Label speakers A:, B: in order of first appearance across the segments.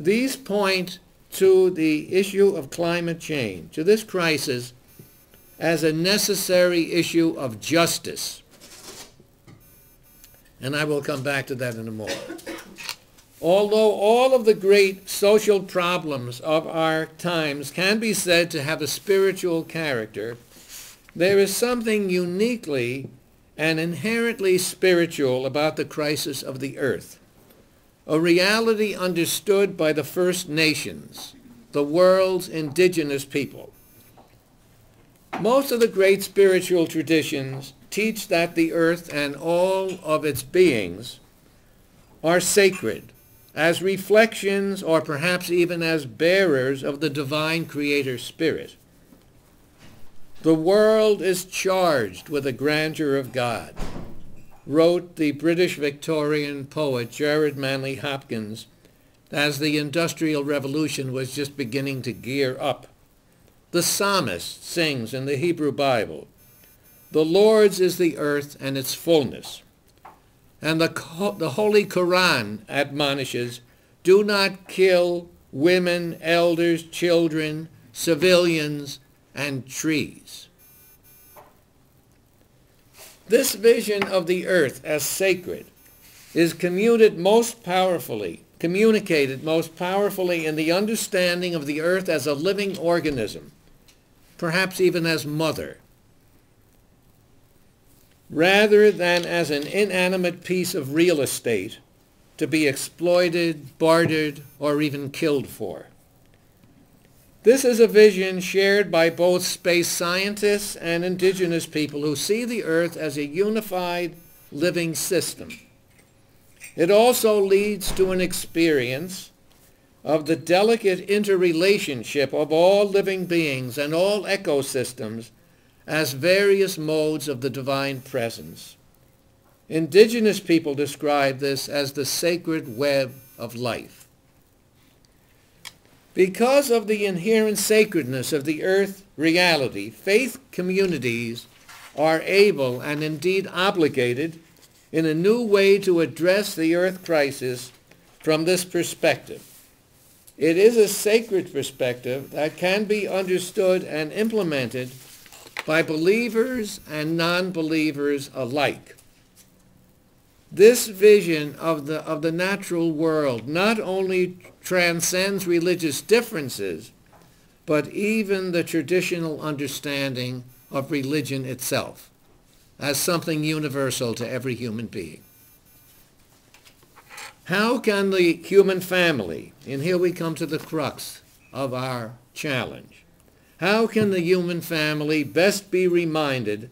A: These point to the issue of climate change, to this crisis, as a necessary issue of justice. And I will come back to that in a moment. Although all of the great social problems of our times can be said to have a spiritual character, there is something uniquely and inherently spiritual about the crisis of the earth, a reality understood by the First Nations, the world's indigenous people. Most of the great spiritual traditions teach that the earth and all of its beings are sacred, as reflections or perhaps even as bearers of the divine creator spirit. The world is charged with the grandeur of God, wrote the British Victorian poet Gerard Manley Hopkins as the Industrial Revolution was just beginning to gear up. The psalmist sings in the Hebrew Bible, "The Lord's is the earth and its fullness." And the Holy Quran admonishes, "Do not kill women, elders, children, civilians, and trees." This vision of the earth as sacred is communicated most powerfully in the understanding of the earth as a living organism, perhaps even as mother, rather than as an inanimate piece of real estate to be exploited, bartered, or even killed for. This is a vision shared by both space scientists and indigenous people who see the earth as a unified living system. It also leads to an experience of the delicate interrelationship of all living beings and all ecosystems as various modes of the divine presence. Indigenous people describe this as the sacred web of life. Because of the inherent sacredness of the earth reality, faith communities are able and indeed obligated in a new way to address the earth crisis from this perspective. It is a sacred perspective that can be understood and implemented by believers and non-believers alike. This vision of the natural world not only transcends religious differences, but even the traditional understanding of religion itself as something universal to every human being. How can the human family, and here we come to the crux of our challenge, how can the human family best be reminded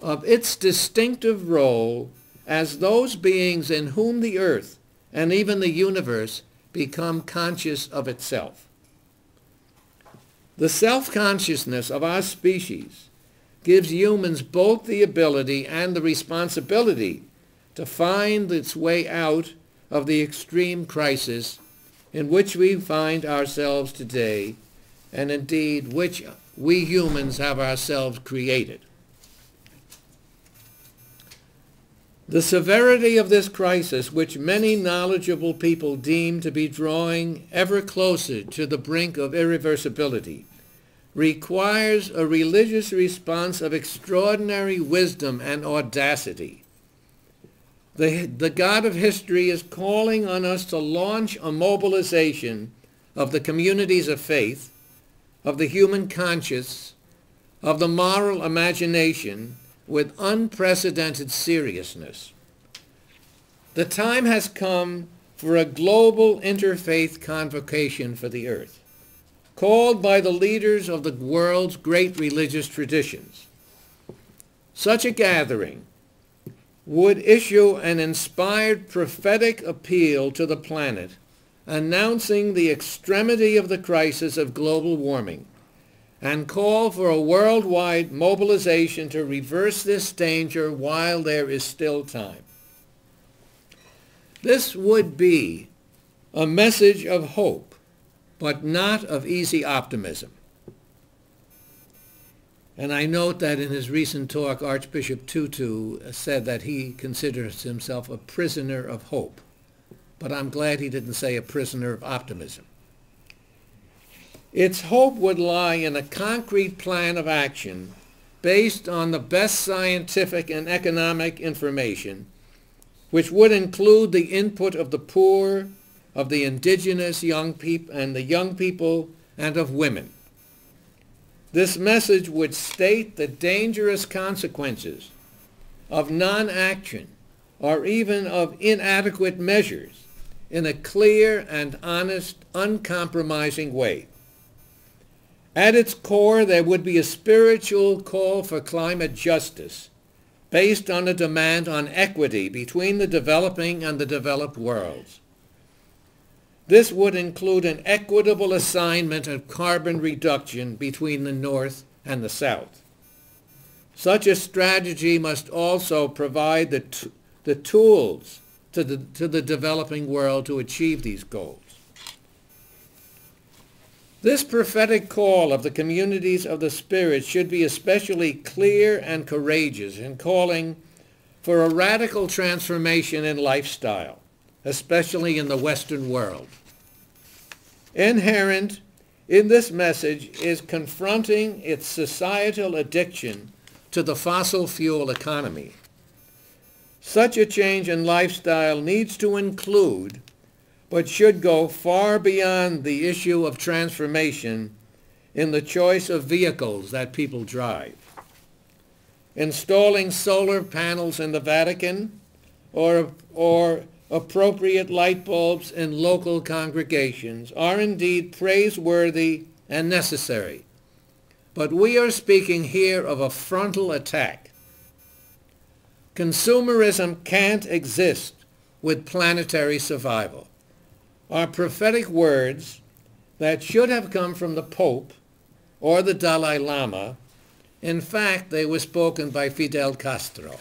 A: of its distinctive role as those beings in whom the earth and even the universe become conscious of itself? The self-consciousness of our species gives humans both the ability and the responsibility to find its way out of the extreme crisis in which we find ourselves today, and indeed which we humans have ourselves created. The severity of this crisis, which many knowledgeable people deem to be drawing ever closer to the brink of irreversibility, requires a religious response of extraordinary wisdom and audacity. The God of history is calling on us to launch a mobilization of the communities of faith, of the human conscience, of the moral imagination, with unprecedented seriousness. The time has come for a global interfaith convocation for the earth, called by the leaders of the world's great religious traditions. Such a gathering would issue an inspired prophetic appeal to the planet, announcing the extremity of the crisis of global warming, and call for a worldwide mobilization to reverse this danger while there is still time. This would be a message of hope, but not of easy optimism. And I note that in his recent talk, Archbishop Tutu said that he considers himself a prisoner of hope. but I'm glad he didn't say a prisoner of optimism. Its hope would lie in a concrete plan of action based on the best scientific and economic information, which would include the input of the poor, of the indigenous young people, and the young people, and of women. This message would state the dangerous consequences of non-action or even of inadequate measures in a clear and honest, uncompromising way. At its core, there would be a spiritual call for climate justice based on a demand on equity between the developing and the developed worlds. This would include an equitable assignment of carbon reduction between the North and the South. Such a strategy must also provide the tools to the developing world to achieve these goals. This prophetic call of the communities of the Spirit should be especially clear and courageous in calling for a radical transformation in lifestyle, especially in the Western world. Inherent in this message is confronting its societal addiction to the fossil fuel economy. Such a change in lifestyle needs to include, but should go far beyond the issue of transformation in the choice of vehicles that people drive. Installing solar panels in the Vatican or appropriate light bulbs in local congregations are indeed praiseworthy and necessary. But we are speaking here of a frontal attack. Consumerism can't exist with planetary survival. Our prophetic words that should have come from the Pope or the Dalai Lama, in fact, they were spoken by Fidel Castro.